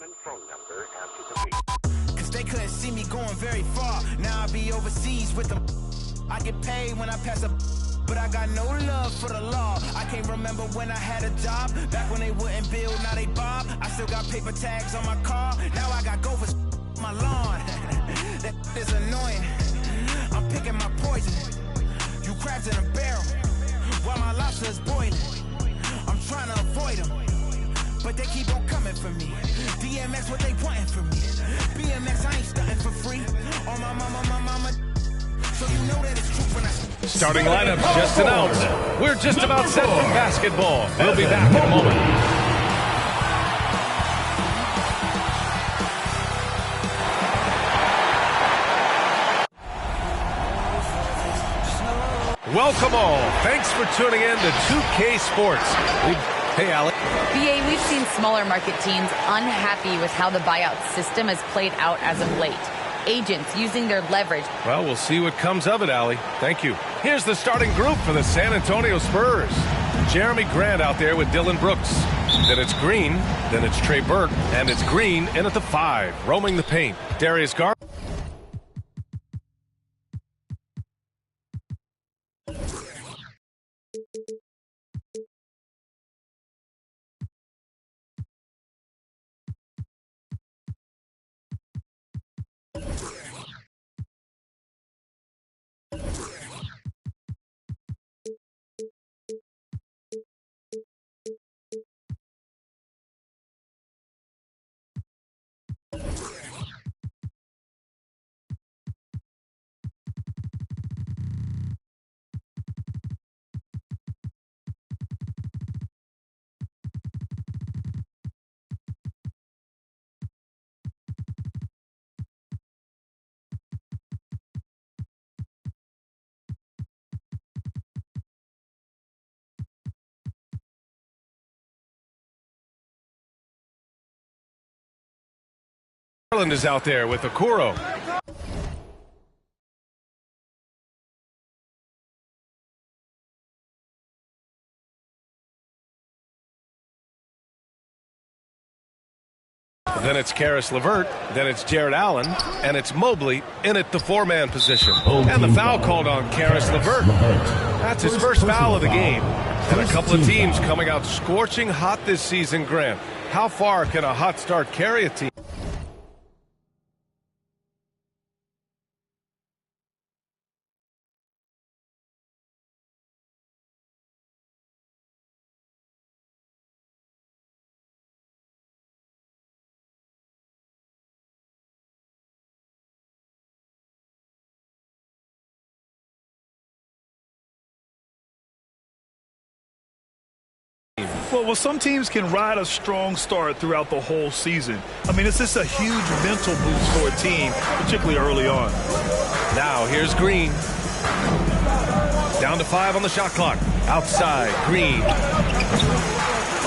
and phone number after the beep. Cause they couldn't see me going very far. Now I be overseas with them. I get paid when I pass a, but I got no love for the law. I can't remember when I had a job. Back when they wouldn't build, now they bob. I still got paper tags on my car. Now I got gophers my lawn. That is annoying. I'm picking my poison. You crabs in a barrel while my lobster is boiling. I'm trying to avoid them, but they keep on coming for me. DMX, what they wanting from me? BMX, I ain't stunting for free. On my mama. So you know that it's true when I... Starting lineup just announced. We're just about set for basketball. We'll be back in a moment. Welcome all. Thanks for tuning in to 2K Sports. Hey, Alex. BA, we've seen smaller market teams unhappy with how the buyout system has played out as of late. Agents using their leverage. Well, we'll see what comes of it, Allie. Thank you. Here's the starting group for the San Antonio Spurs. Jeremy Grant out there with Dillon Brooks. Then it's Green. Then it's Trey Burke. And it's Green in at the 5, roaming the paint. Darius Garland. Garland is out there with Okoro. Then it's Karis LeVert, then it's Jared Allen, and it's Mobley in at the 4-man position. And the foul called on Karis LeVert. That's his first foul of the game. And a couple of teams coming out scorching hot this season, Grant. How far can a hot start carry a team? Well, some teams can ride a strong start throughout the whole season. I mean, it's just a huge mental boost for a team, particularly early on. Now, here's Green. Down to 5 on the shot clock. Outside, Green.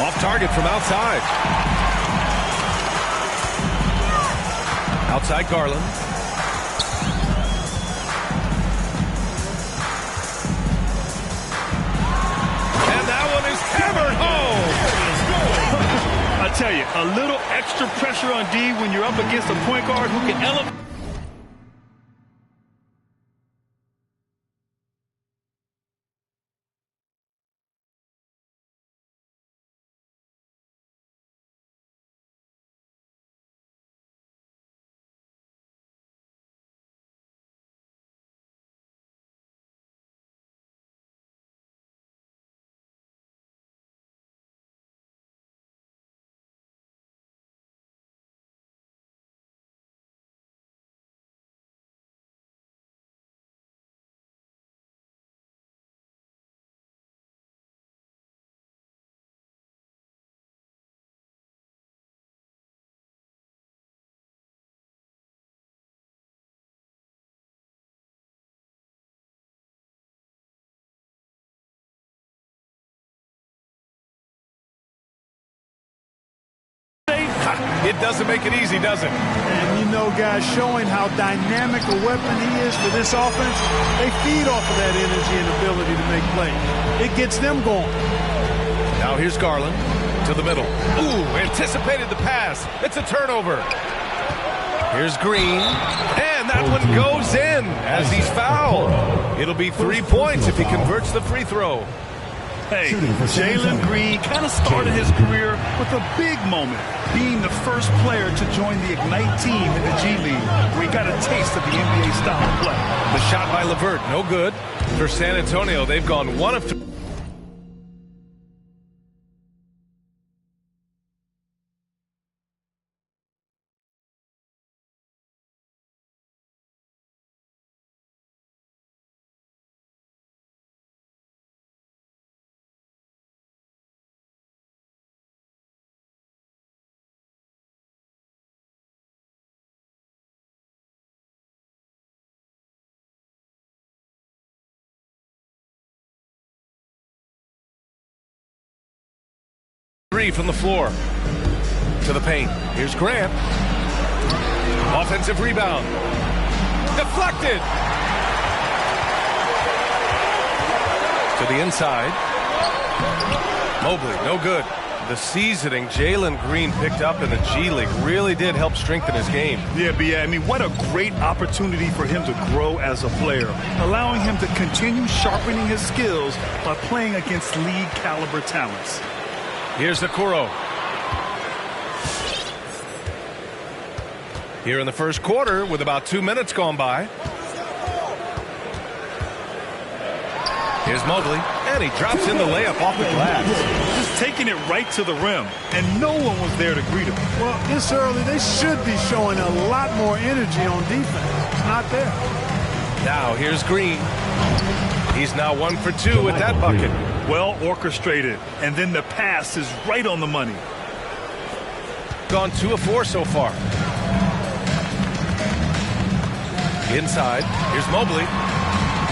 Off target from outside. Outside, Garland. Hammered home. I tell you, a little extra pressure on D when you're up against a point guard who can elevate. It doesn't make it easy, does it? And you know, guys, showing how dynamic a weapon he is for this offense, they feed off of that energy and ability to make plays. It gets them going. Now here's Garland. To the middle. Ooh, anticipated the pass. It's a turnover. Here's Green. And that one goes in as he's fouled. It'll be 3 points if he converts the free throw. Hey, Jalen Green kind of started his career with a big moment, being the first player to join the Ignite team in the G League, where he got a taste of the NBA style of play. The shot by LeVert, no good. For San Antonio, they've gone 1 of 3. From the floor to the paint. Here's Grant. Offensive rebound. Deflected. To the inside. Mobley, no good. The seasoning Jalen Green picked up in the G League really did help strengthen his game. Yeah, B.A., I mean, what a great opportunity for him to grow as a player, allowing him to continue sharpening his skills by playing against league-caliber talents. Here's Okoro. Here in the first quarter with about 2 minutes gone by. Here's Mobley, and he drops in the layup off the glass. Just taking it right to the rim, and no one was there to greet him. Well, this early, they should be showing a lot more energy on defense. It's not there. Now here's Green. He's now 1 for 2 with that bucket. Well orchestrated, and then the pass is right on the money. Gone 2 of 4 so far. Inside, here's Mobley.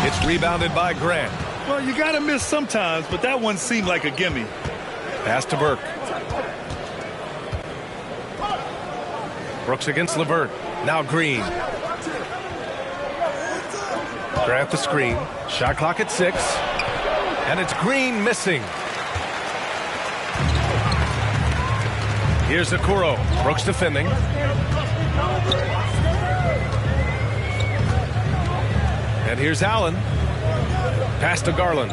It's rebounded by Grant. Well, you got to miss sometimes, but that one seemed like a gimme. Pass to Burke. Brooks against LeVert. Now Green. Grant the screen. Shot clock at 6. And it's Green missing. Here's Okoro. Brooks defending. And here's Allen. Pass to Garland.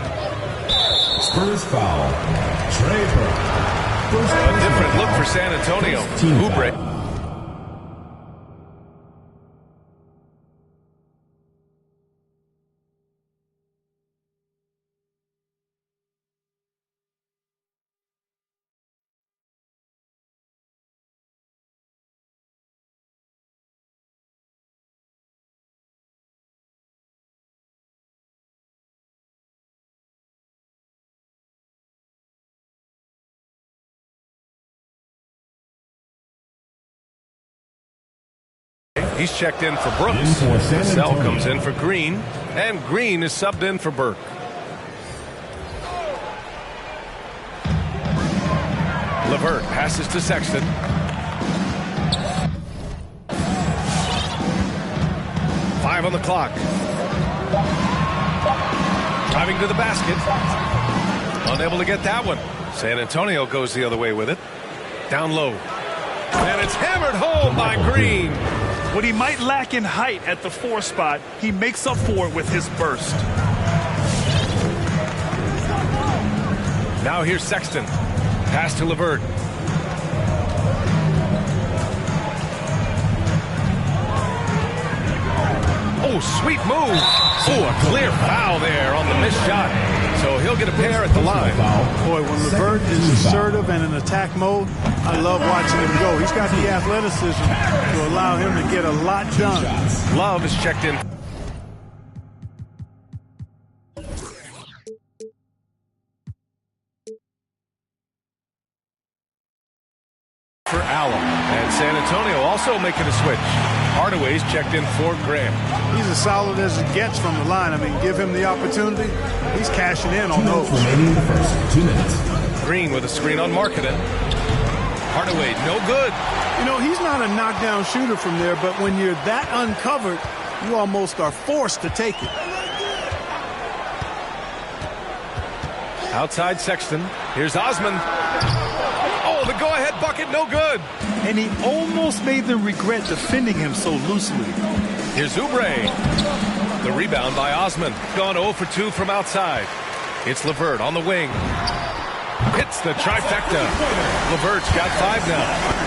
Spurs foul. Trey Burke. A different look for San Antonio. Oubre. He's checked in for Brooks. Cassell comes in for Green. And Green is subbed in for Burke. LeVert passes to Sexton. Five on the clock. Driving to the basket. Unable to get that one. San Antonio goes the other way with it. Down low. And it's hammered home by Green. What he might lack in height at the 4 spot, he makes up for it with his burst. Now here's Sexton. Pass to LeVert. Oh, sweet move. Oh, a clear foul there on the missed shot. So he'll get a pair at the line. Boy, when LeVert is assertive and in attack mode, I love watching him go. He's got the athleticism to allow him to get a lot done. Love is checked in. For Allen. And San Antonio also making a switch. Hardaway's checked in for Grant. He's as solid as it gets from the line. I mean, give him the opportunity. He's cashing in on those. Remaining in the first 2 minutes. Green with a screen on Markkanen. Hardaway, no good. You know, he's not a knockdown shooter from there, but when you're that uncovered, you almost are forced to take it. Outside Sexton. Here's Osman. bucket, no good. And he almost made them regret defending him so loosely. Here's Oubre. The rebound by Osman. Gone 0 for 2 from outside. It's LeVert on the wing. Hits the trifecta. LeVert's got 5 now.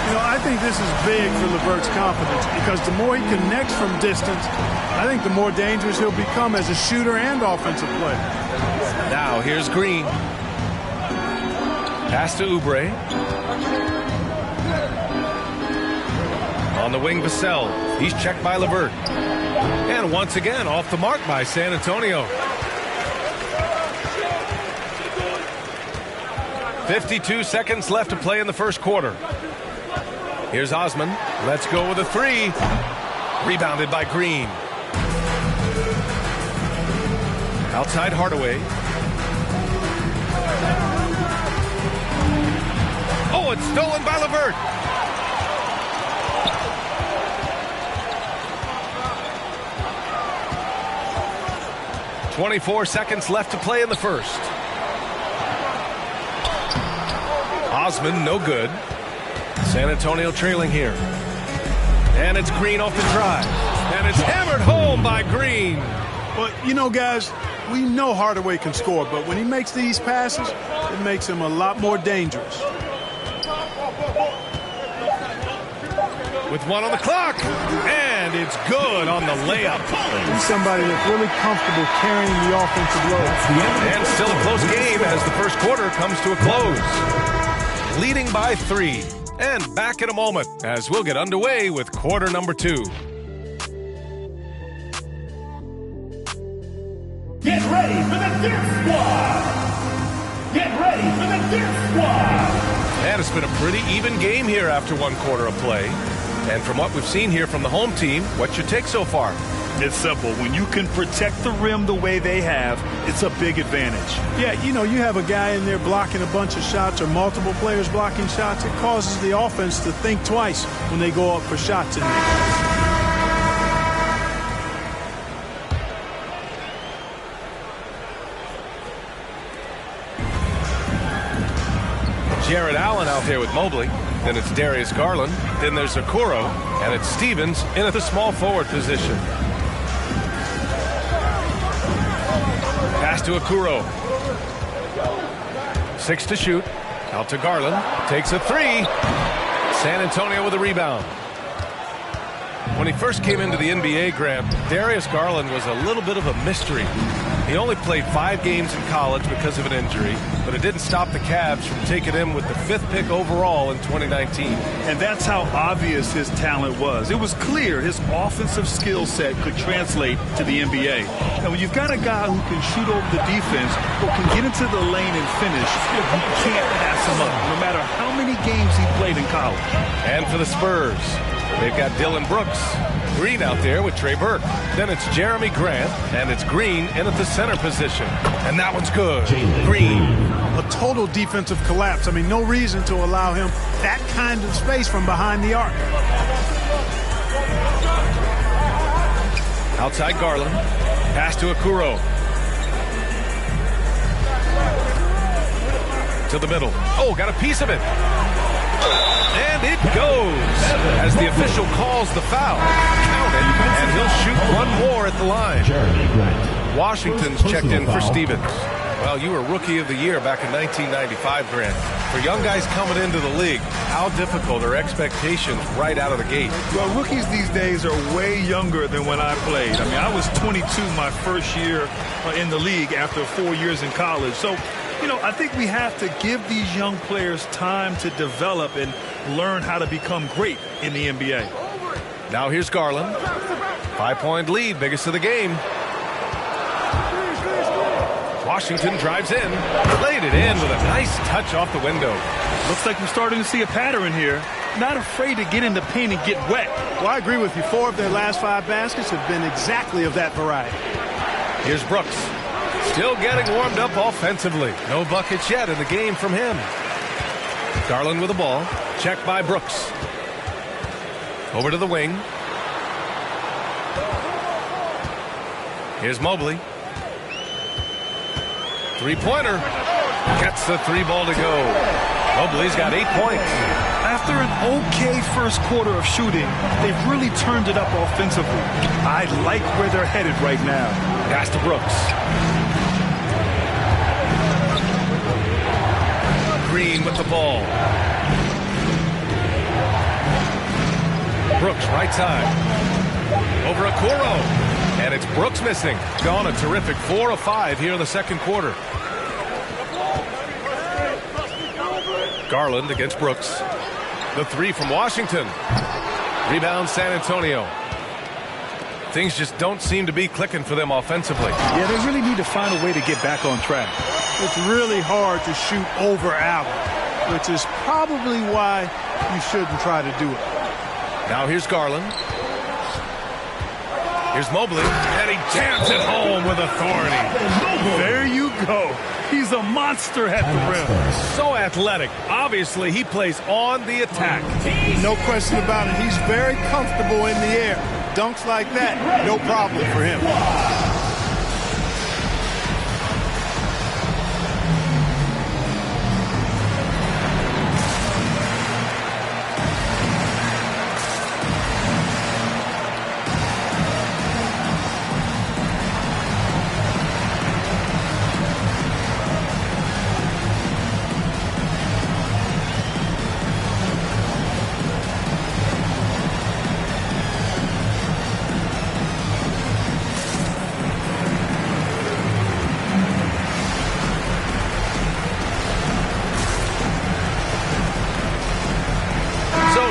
You know, I think this is big for LeVert's confidence because the more he connects from distance, I think the more dangerous he'll become as a shooter and offensive player. Now here's Green. Pass to Oubre. On the wing, Vassell. He's checked by LeVert. And once again, off the mark by San Antonio. 52 seconds left to play in the first quarter. Here's Osman. Let's go with a 3. Rebounded by Green. Outside Hardaway. Oh, it's stolen by LeVert. .24 seconds left to play in the first. Osman, no good. San Antonio trailing here. And it's Green off the drive. And it's hammered home by Green. Well, you know, guys, we know Hardaway can score, but when he makes these passes, it makes him a lot more dangerous. With 1 on the clock. And it's good on the layup. He's somebody that's really comfortable carrying the offensive load. And still a close game as the first quarter comes to a close. Leading by 3. And back in a moment as we'll get underway with quarter number 2. Get ready for the Dip Squad! Get ready for the Dip Squad! And it's been a pretty even game here after 1 quarter of play. And from what we've seen here from the home team, what's your take so far? It's simple. When you can protect the rim the way they have, it's a big advantage. Yeah, you know, you have a guy in there blocking a bunch of shots or multiple players blocking shots. It causes the offense to think twice when they go up for shots in there. Jared Allen out there with Mobley. Then it's Darius Garland. Then there's Okoro. And it's Stevens in at the small forward position. Pass to Okoro. 6 to shoot. Out to Garland. Takes a 3. San Antonio with a rebound. When he first came into the NBA, Grant, Darius Garland was a little bit of a mystery. He only played 5 games in college because of an injury, but it didn't stop the Cavs from taking him with the 5th pick overall in 2019. And that's how obvious his talent was. It was clear his offensive skill set could translate to the NBA. And when you've got a guy who can shoot over the defense or can get into the lane and finish, you can't pass him up, no matter how many games he played in college. And for the Spurs, they've got Dylan Brooks. Green out there with Trey Burke. Then it's Jeremy Grant, and it's Green in at the center position. And that one's good. Green. A total defensive collapse. I mean, no reason to allow him that kind of space from behind the arc. Outside Garland. Pass to Okoro. To the middle. Oh, got a piece of it. And it goes as the official calls the foul. Count it, and he'll shoot 1 more at the line. Washington's checked in for Stevens. Well, you were Rookie of the Year back in 1995, Grant. For young guys coming into the league, how difficult are expectations right out of the gate? Well, rookies these days are way younger than when I played. I mean, I was 22 my first year in the league after 4 years in college. So, you know, I think we have to give these young players time to develop and learn how to become great in the NBA. Now here's Garland. 5-point lead, biggest of the game. Washington drives in, laid it in with a nice touch off the window. Looks like we're starting to see a pattern here. Not afraid to get in the paint and get wet. Well, I agree with you. 4 of their last 5 baskets have been exactly of that variety. Here's Brooks. Still getting warmed up offensively. No buckets yet in the game from him. Garland with the ball. Checked by Brooks. Over to the wing. Here's Mobley. 3-pointer. Gets the 3 ball to go. Mobley's got 8 points. After an okay first quarter of shooting, they've really turned it up offensively. I like where they're headed right now. Pass to Brooks. Green with the ball. Brooks right side. Over Okoro. And it's Brooks missing. Gone a terrific 4 of 5 here in the second quarter. Garland against Brooks. The three from Washington. Rebound San Antonio. Things just don't seem to be clicking for them offensively. Yeah, they really need to find a way to get back on track. It's really hard to shoot over Allen, which is probably why you shouldn't try to do it. Now here's Garland. Here's Mobley, and he jams it home with authority. There you go. He's a monster at the rim. So athletic. Obviously, he plays on the attack. No question about it. He's very comfortable in the air. Dunks like that, no problem for him.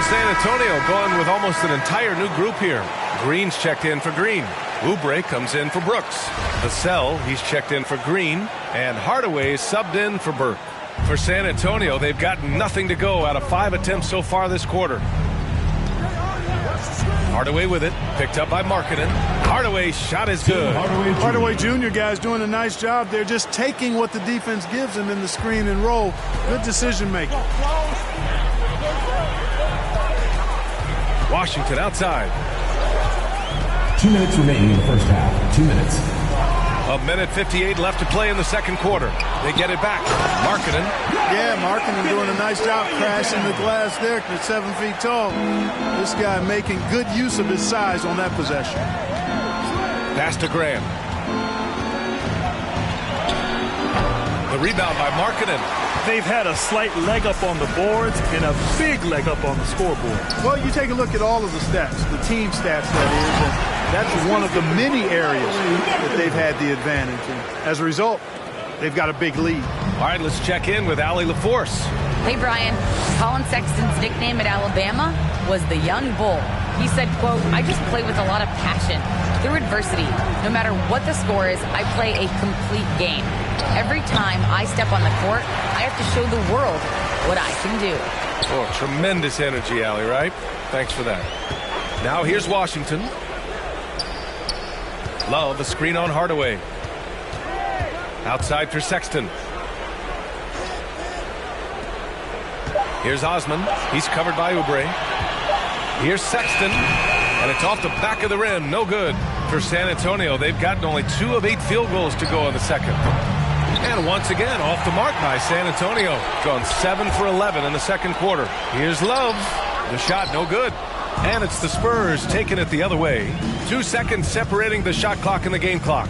San Antonio going with almost an entire new group here. Green's checked in for Green. Oubre comes in for Brooks. Vassell, he's checked in for Green. And Hardaway subbed in for Burke. For San Antonio, they've got nothing to go out of 5 attempts so far this quarter. Hardaway with it. Picked up by Markkanen. Hardaway's shot is good. Hardaway Jr. guys doing a nice job. They're just taking what the defense gives them in the screen and roll. Good decision making. Washington outside. 2 minutes remaining in the first half. 2 minutes. A minute 58 left to play in the second quarter. They get it back. Markkanen. Yeah, Markkanen doing a nice job crashing the glass there at 7 feet tall. This guy making good use of his size on that possession. Pass to Graham. The rebound by Markkanen. They've had a slight leg up on the boards and a big leg up on the scoreboard. Well, you take a look at all of the stats, the team stats, that is, and that's one of the many areas that they've had the advantage. And as a result, they've got a big lead. All right, let's check in with Allie LaForce. Hey, Brian. Colin Sexton's nickname at Alabama was the Young Bull. He said, quote, "I just play with a lot of passion. Through adversity, no matter what the score is, I play a complete game. Every time I step on the court, I have to show the world what I can do." Oh, tremendous energy, Allie, right? Thanks for that. Now here's Washington. Love, a screen on Hardaway. Outside for Sexton. Here's Osman. He's covered by Oubre. Here's Sexton. And it's off the back of the rim. No good. For San Antonio, they've gotten only 2 of 8 field goals to go in the second. And once again, off the mark by San Antonio. Gone 7 for 11 in the second quarter. Here's Love. The shot, no good. And it's the Spurs taking it the other way. 2 seconds separating the shot clock and the game clock.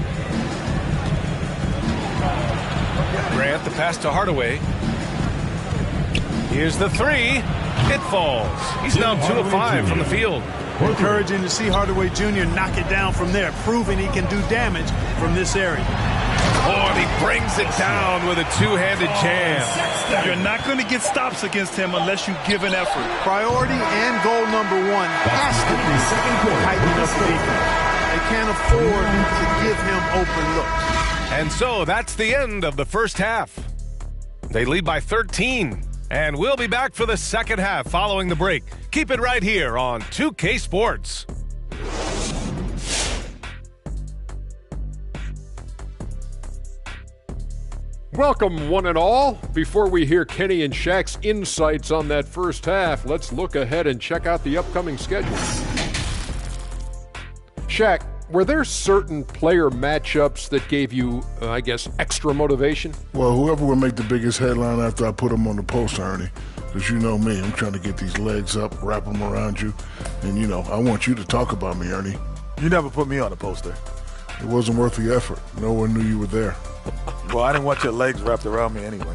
Grant, the pass to Hardaway. Here's the three. It falls. He's now 2 of 5 from the field. Encouraging to see Hardaway Jr. knock it down from there, proving he can do damage from this area. Oh, and he brings it down with a two-handed jam. You're not going to get stops against him unless you give an effort. Priority and goal number 1 has to be tighten up the defense. They can't afford to give him open looks. And so that's the end of the first half. They lead by 13. And we'll be back for the second half following the break. Keep it right here on 2K Sports. Welcome, one and all. Before we hear Kenny and Shaq's insights on that first half, let's look ahead and check out the upcoming schedule. Shaq, were there certain player matchups that gave you, I guess, extra motivation? Well, whoever would make the biggest headline after I put them on the poster, Ernie. Because you know me, I'm trying to get these legs up, wrap them around you. And, you know, I want you to talk about me, Ernie. You never put me on the poster. It wasn't worth the effort. No one knew you were there. Well, I didn't want your legs wrapped around me anyway.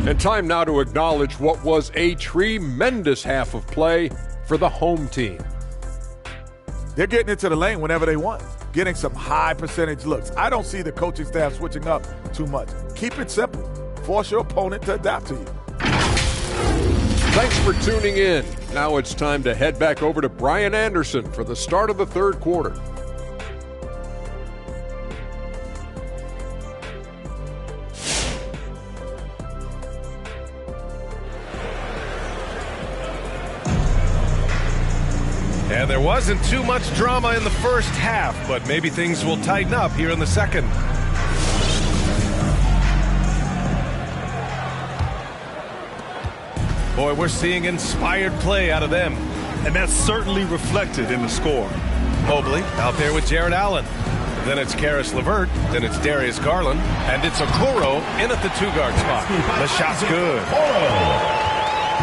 And time now to acknowledge what was a tremendous half of play for the home team. They're getting into the lane whenever they want, getting some high percentage looks. I don't see the coaching staff switching up too much. Keep it simple. Force your opponent to adapt to you. Thanks for tuning in. Now it's time to head back over to Brian Anderson for the start of the third quarter. And there wasn't too much drama in the first half, but maybe things will tighten up here in the second. Boy, we're seeing inspired play out of them. And that's certainly reflected in the score. Mobley out there with Jared Allen. Then it's Karis LeVert. Then it's Darius Garland. And it's Okoro in at the two-guard spot. The shot's good.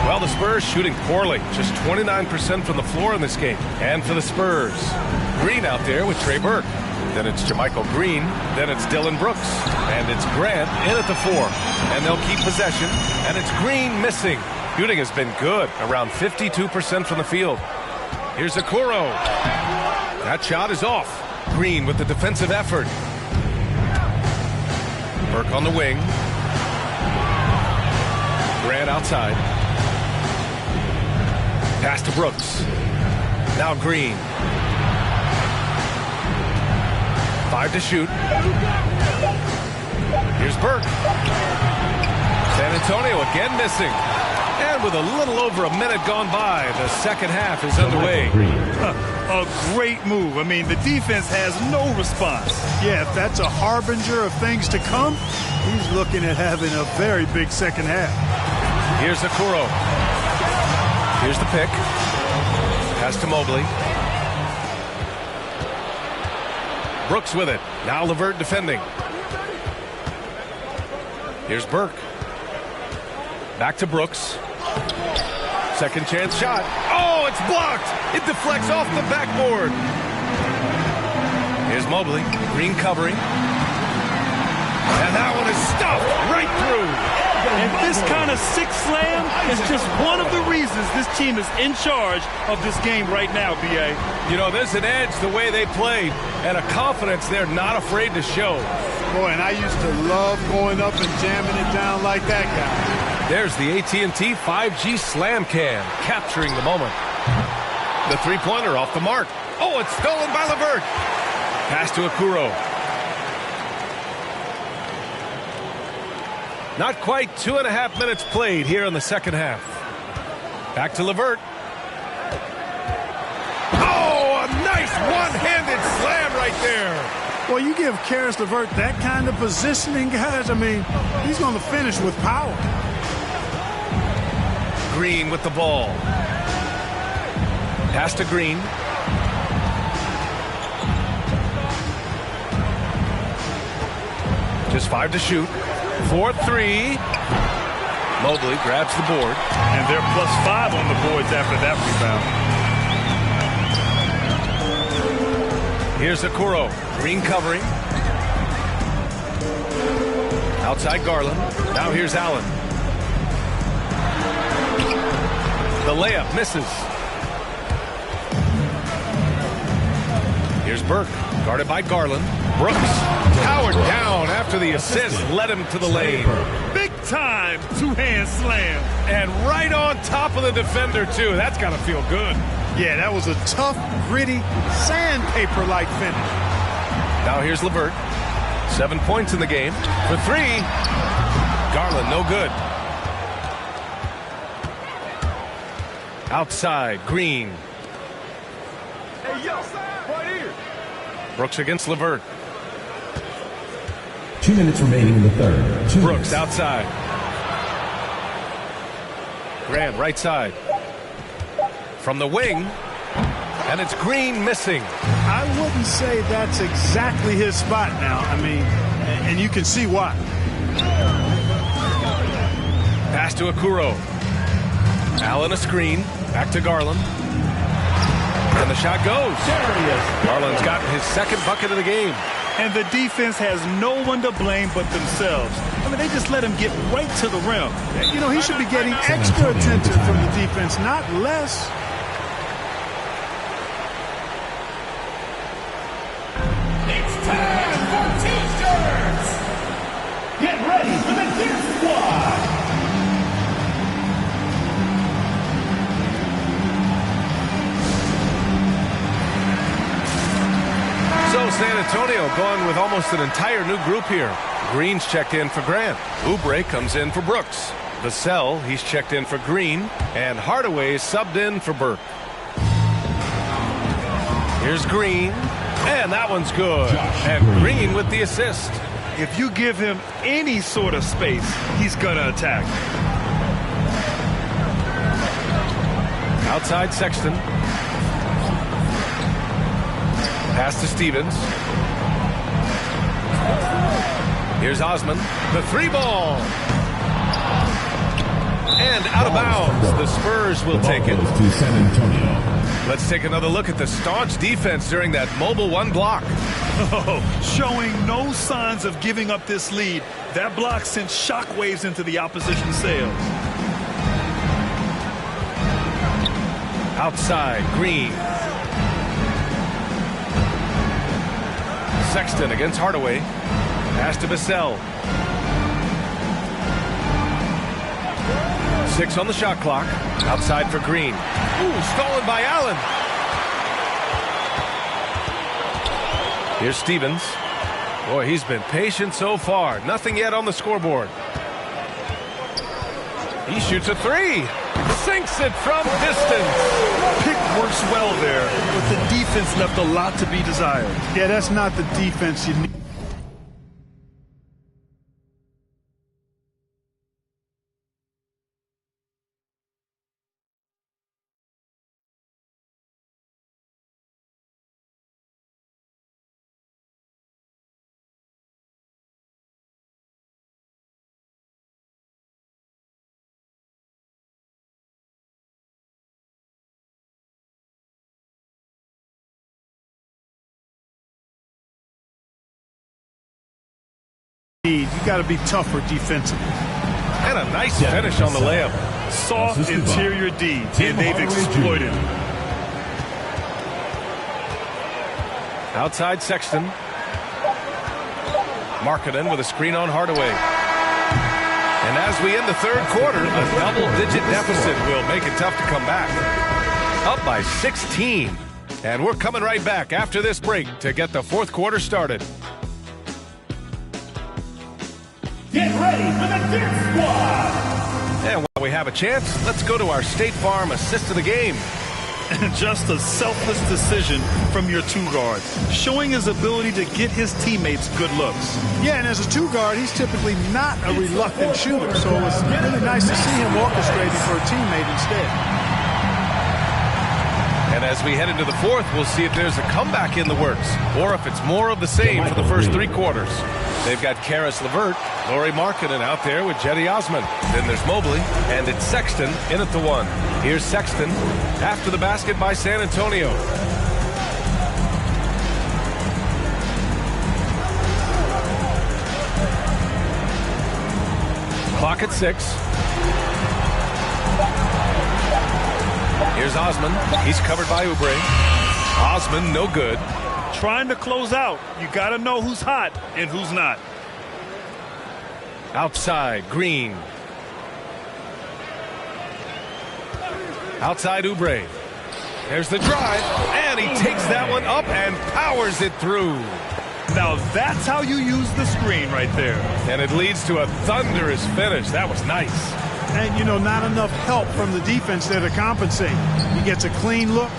Well, the Spurs shooting poorly. Just 29% from the floor in this game. And for the Spurs, Green out there with Trey Burke. Then it's JaMychal Green. Then it's Dylan Brooks. And it's Grant in at the 4. And they'll keep possession. And it's Green missing. Shooting has been good, around 52% from the field. Here's Okoro. That shot is off. Green with the defensive effort. Burke on the wing. Grant outside. Pass to Brooks. Now Green. 5 to shoot. Here's Burke. San Antonio again missing. And with a little over a minute gone by, the second half is underway. A great move. I mean, the defense has no response. Yeah, if that's a harbinger of things to come, he's looking at having a very big second half. Here's Okoro. Here's the pick. Pass to Mobley. Brooks with it. Now LeVert defending. Here's Burke. Back to Brooks. Second chance shot. Oh, it's blocked. It deflects off the backboard. Here's Mobley. Green covering. And that one is stuffed right through. And this kind of six slam is just one of the reasons this team is in charge of this game right now, B.A. You know, there's an edge the way they played and a confidence they're not afraid to show. Boy, and I used to love going up and jamming it down like that guy. There's the AT&T 5G Slam Cam, capturing the moment. The three-pointer off the mark. Oh, it's stolen by LeVert. Pass to Okoro. Not quite 2.5 minutes played here in the second half. Back to LeVert. Oh, a nice one-handed slam right there. Well, you give Karis LeVert that kind of positioning, guys, I mean, he's going to finish with power. Green with the ball. Pass to Green. Just 5 to shoot. 4-3. Mobley grabs the board. And they're +5 on the boards after that rebound. Here's Okoro. Green covering. Outside Garland. Now here's Allen. The layup misses. Here's Burke, guarded by Garland. Brooks powered down after the assist led him to the lane. Big time two-hand slam. And right on top of the defender, too. That's got to feel good. Yeah, that was a tough, gritty, sandpaper-like finish. Now here's LeVert. 7 points in the game. For 3. Garland, no good. Outside, Green. Hey, yo, right here. Brooks against LeVert. 2 minutes remaining in the third. Brooks outside. Grant right side. from the wing. And it's Green missing. I wouldn't say that's exactly his spot now. I mean, and you can see why. Pass to Okuro. Allen a screen. Back to Garland. And the shot goes. Garland's gotten his second bucket of the game. And the defense has no one to blame but themselves. I mean, they just let him get right to the rim. You know, he should be getting extra attention from the defense, not less. It's time for T-shirts! Get ready for the Dip Squad! So San Antonio going with almost an entire new group here. Green's checked in for Grant. Oubre comes in for Brooks. Vassell, he's checked in for Green. And Hardaway subbed in for Burke. Here's Green. And that one's good. And Green with the assist. If you give him any sort of space, he's going to attack. Outside Sexton. Pass to Stevens. Here's Osman. The three ball. And out of bounds. The Spurs will take it. To San Antonio. Let's take another look at the staunch defense during that mobile one block. Oh, showing no signs of giving up this lead. That block sent shockwaves into the opposition sails. Outside, Green. Sexton against Hardaway. Pass to Vassell. 6 on the shot clock. Outside for Green. Ooh, stolen by Allen. Here's Stevens. Boy, he's been patient so far. Nothing yet on the scoreboard. He shoots a three. Sinks it from distance. Pick works well there, but the defense left a lot to be desired. Yeah, that's not the defense you need. You got to be tougher defensively. And a nice finish on the layup. Soft interior D, and they've exploited. Outside Sexton. Markkanen with a screen on Hardaway. And as we end the third quarter, a double-digit deficit will make it tough to come back. Up by 16. And we're coming right back after this break to get the fourth quarter started. Get ready for the Dip Squad! And while we have a chance, let's go to our State Farm assist of the game. Just a selfless decision from your two guards, showing his ability to get his teammates good looks. Yeah, and as a two guard, he's typically not a reluctant shooter, so it's really nice to see him orchestrating for a teammate instead. And as we head into the fourth, we'll see if there's a comeback in the works, or if it's more of the same for the first three quarters. They've got Karis LeVert, Lauri Markkanen out there with Cedi Osman. Then there's Mobley, and it's Sexton in at the one. Here's Sexton after the basket by San Antonio. Clock at 6. Here's Osman. He's covered by Oubre. Osman, no good. Trying to close out, you got to know who's hot and who's not. Outside, Green. Outside, Oubre. There's the drive, and he takes that one up and powers it through. Now that's how you use the screen right there. And it leads to a thunderous finish. That was nice. And, you know, not enough help from the defense there to compensate. He gets a clean look,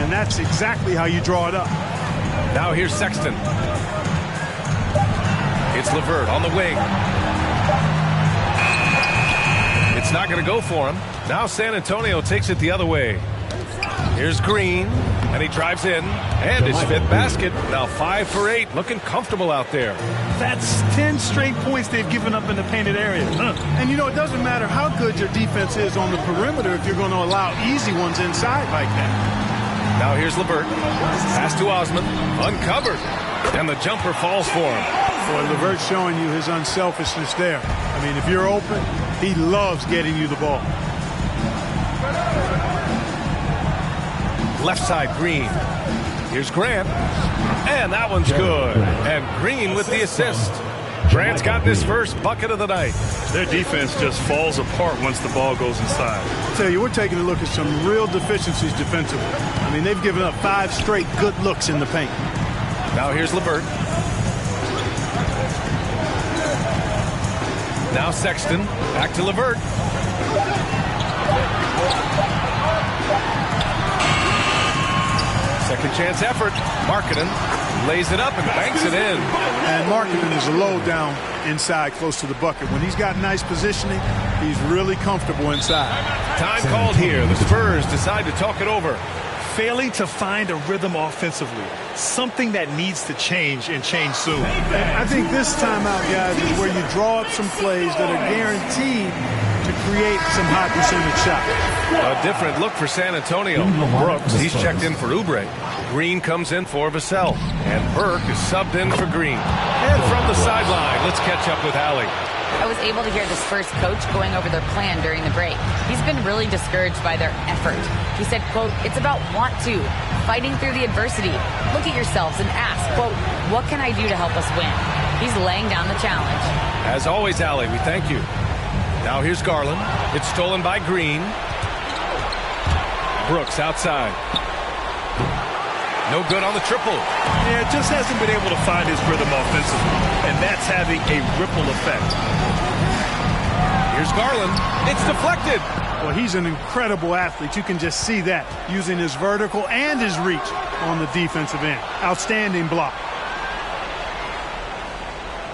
and that's exactly how you draw it up. Now here's Sexton. It's LeVert on the wing. It's not going to go for him. Now San Antonio takes it the other way. Here's Green, and he drives in, and his 5th basket. Now 5 for 8, looking comfortable out there. That's 10 straight points they've given up in the painted area. And, it doesn't matter how good your defense is on the perimeter if you're going to allow easy ones inside like that. Now here's LeVert. Pass to Osman. Uncovered. And the jumper falls for him. Boy, LeVert's showing you his unselfishness there. I mean, if you're open, he loves getting you the ball. Left side, Green. Here's Grant. And that one's good. And Green with the assist. Grant's got his first bucket of the night. Their defense just falls apart once the ball goes inside. I tell you, we're taking a look at some real deficiencies defensively. I mean, they've given up 5 straight good looks in the paint. Now here's LeVert. Now Sexton. Back to LeVert. Second chance effort. Markkanen lays it up and banks it in. And Markkanen is a low down inside close to the bucket. When he's got nice positioning, he's really comfortable inside. Time called here. The Spurs decide to talk it over. Failing to find a rhythm offensively. Something that needs to change and change soon. I think this timeout, guys, is where you draw up some plays that are guaranteed to create some high percentage shots. A different look for San Antonio. Brooks, he's checked in for Oubre. Green comes in for Vassell. And Burke is subbed in for Green. And from the sideline, let's catch up with Allie. I was able to hear the Spurs coach going over their plan during the break. He's been really discouraged by their effort. He said, quote, "It's about want to, fighting through the adversity. Look at yourselves and ask, quote, what can I do to help us win?" He's laying down the challenge. As always, Allie, we thank you. Now here's Garland. It's stolen by Green. Brooks outside. No good on the triple. Yeah, just hasn't been able to find his rhythm offensively, and that's having a ripple effect. Here's Garland. It's deflected. Well, he's an incredible athlete. You can just see that, using his vertical and his reach on the defensive end. Outstanding block.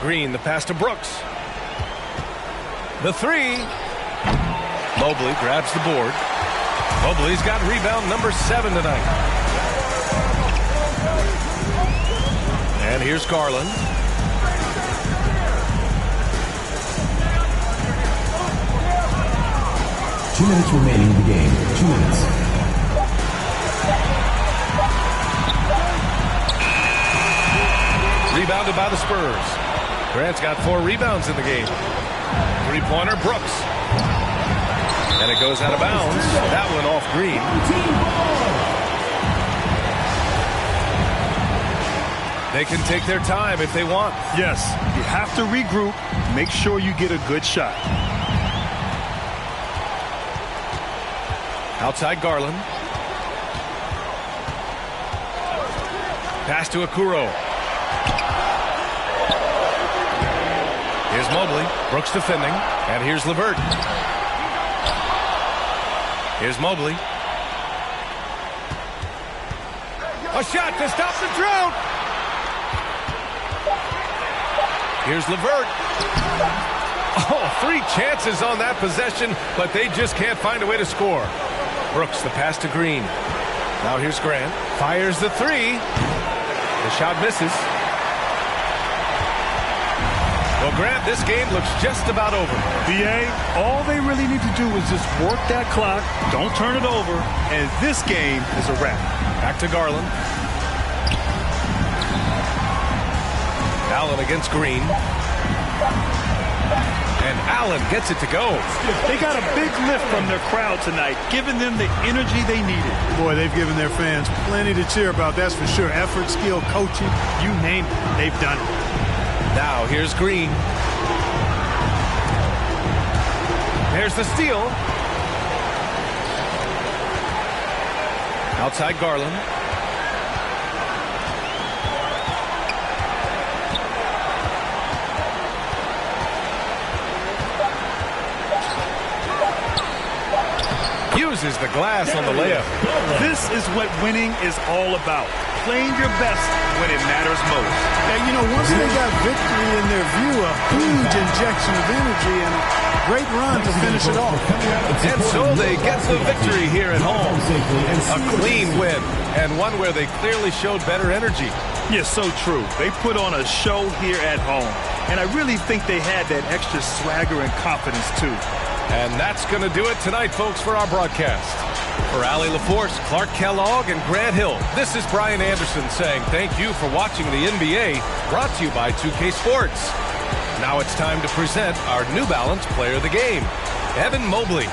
Green, the pass to Brooks. The 3. Mobley grabs the board. Mobley's got rebound number 7 tonight. And here's Garland. Two minutes remaining in the game. 2 minutes. Rebounded by the Spurs. Grant's got 4 rebounds in the game. 3-pointer, Brooks. And it goes out of bounds. That one off Green. They can take their time if they want. Yes, you have to regroup. Make sure you get a good shot. Outside Garland. Pass to Okoro. Here's Mobley. Brooks defending. And here's LeVert. Here's Mobley. A shot to stop the drought. Here's LeVert. Oh, 3 chances on that possession, but they just can't find a way to score. Brooks, the pass to Green. Now here's Grant. Fires the 3. The shot misses. Well, Grant, this game looks just about over. BA, all they really need to do is just work that clock, don't turn it over, and this game is a wrap. Back to Garland. Allen against Green. And Allen gets it to go. They got a big lift from their crowd tonight, giving them the energy they needed. Boy, they've given their fans plenty to cheer about, that's for sure. Effort, skill, coaching, you name it, they've done it. Now here's Green. There's the steal. Outside Garland. Uses the glass on the layup. This is what winning is all about. playing your best when it matters most. And, you know, once they got victory in their view, a huge injection of energy and a great run to finish it off. And so they get the victory here at home. A clean win, and one where they clearly showed better energy. Yes, so true. They put on a show here at home. And I really think they had that extra swagger and confidence, too. And that's going to do it tonight, folks, for our broadcast. For Allie LaForce, Clark Kellogg, and Grant Hill, this is Brian Anderson saying thank you for watching the NBA, brought to you by 2K Sports. Now it's time to present our New Balance Player of the Game, Evan Mobley.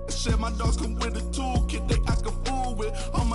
Shit, my dogs come with a toolkit they act a fool with. All my